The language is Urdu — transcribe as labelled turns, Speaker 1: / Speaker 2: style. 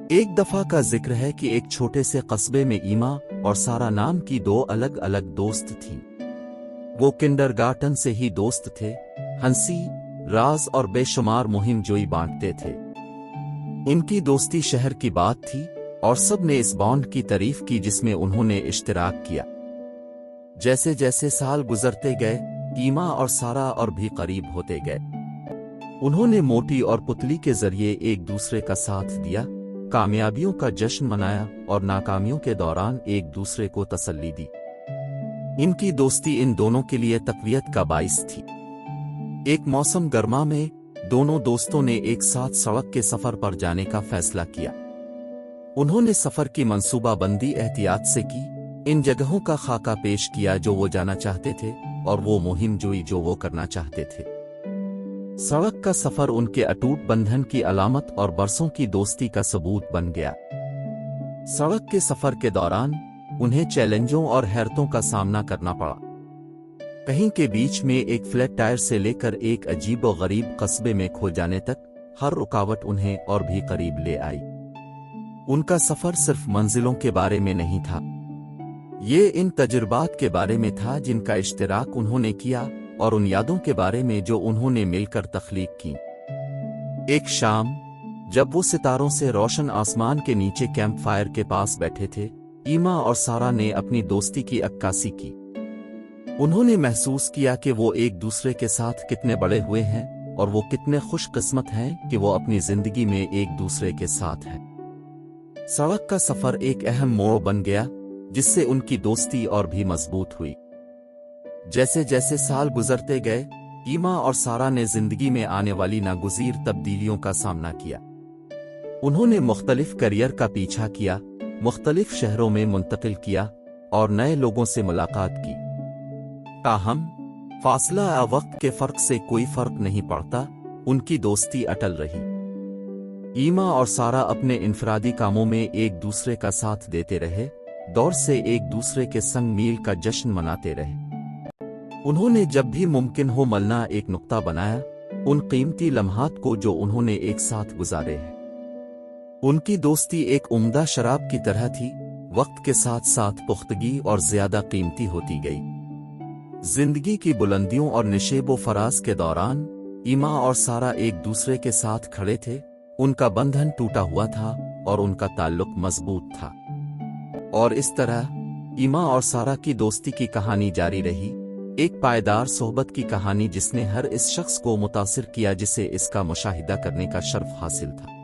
Speaker 1: ایک دفعہ کا ذکر ہے کہ ایک چھوٹے سے قصبے میں ایما اور سارا نام کی دو الگ الگ دوست تھیں۔ وہ کنڈرگارٹن سے ہی دوست تھے، ہنسی، راز اور بے شمار مہم جوئی بانٹتے تھے۔ ان کی دوستی شہر کی بات تھی اور سب نے اس بانڈ کی تعریف کی جس میں انہوں نے اشتراک کیا۔ جیسے جیسے سال گزرتے گئے، ایما اور سارا اور بھی قریب ہوتے گئے۔ انہوں نے موٹی اور پتلی کے ذریعے ایک دوسرے کا ساتھ دیا، کامیابیوں کا جشن منایا اور ناکامیوں کے دوران ایک دوسرے کو تسلی دی۔ ان کی دوستی ان دونوں کے لیے تقویت کا باعث تھی۔ ایک موسم گرما میں دونوں دوستوں نے ایک ساتھ سڑک کے سفر پر جانے کا فیصلہ کیا۔ انہوں نے سفر کی منصوبہ بندی احتیاط سے کی، ان جگہوں کا خاکہ پیش کیا جو وہ جانا چاہتے تھے اور وہ مہم جوئی جو وہ کرنا چاہتے تھے۔ سڑک کا سفر ان کے اٹوٹ بندھن کی علامت اور برسوں کی دوستی کا ثبوت بن گیا۔ سڑک کے سفر کے دوران انہیں چیلنجوں اور حیرتوں کا سامنا کرنا پڑا۔ کہیں کے بیچ میں ایک فلیٹ ٹائر سے لے کر ایک عجیب و غریب قصبے میں کھو جانے تک ہر رکاوٹ انہیں اور بھی قریب لے آئی۔ ان کا سفر صرف منزلوں کے بارے میں نہیں تھا، یہ ان تجربات کے بارے میں تھا جن کا اشتراک انہوں نے کیا اور ان یادوں کے بارے میں جو انہوں نے مل کر تخلیق کی۔ ایک شام جب وہ ستاروں سے روشن آسمان کے نیچے کیمپ فائر کے پاس بیٹھے تھے، ایما اور سارا نے اپنی دوستی کی عکاسی کی۔ انہوں نے محسوس کیا کہ وہ ایک دوسرے کے ساتھ کتنے بڑے ہوئے ہیں اور وہ کتنے خوش قسمت ہیں کہ وہ اپنی زندگی میں ایک دوسرے کے ساتھ ہیں۔ سڑک کا سفر ایک اہم موڑ بن گیا جس سے ان کی دوستی اور بھی مضبوط ہوئی۔ جیسے جیسے سال گزرتے گئے، ایما اور سارا نے زندگی میں آنے والی ناگزیر تبدیلیوں کا سامنا کیا۔ انہوں نے مختلف کیریئر کا پیچھا کیا، مختلف شہروں میں منتقل کیا اور نئے لوگوں سے ملاقات کی۔ تاہم فاصلہ وقت کے فرق سے کوئی فرق نہیں پڑتا، ان کی دوستی اٹل رہی۔ ایما اور سارا اپنے انفرادی کاموں میں ایک دوسرے کا ساتھ دیتے رہے، دور سے ایک دوسرے کے سنگ میل کا جشن مناتے رہے۔ انہوں نے جب بھی ممکن ہو ملنا ایک نقطہ بنایا، ان قیمتی لمحات کو جو انہوں نے ایک ساتھ گزارے ہیں۔ ان کی دوستی ایک عمدہ شراب کی طرح تھی، وقت کے ساتھ ساتھ پختگی اور زیادہ قیمتی ہوتی گئی۔ زندگی کی بلندیوں اور نشیب و فراز کے دوران ایما اور سارا ایک دوسرے کے ساتھ کھڑے تھے، ان کا بندھن ٹوٹا ہوا تھا اور ان کا تعلق مضبوط تھا۔ اور اس طرح ایما اور سارا کی دوستی کی کہانی جاری رہی، ایک پائیدار صحبت کی کہانی جس نے ہر اس شخص کو متاثر کیا جسے اس کا مشاہدہ کرنے کا شرف حاصل تھا۔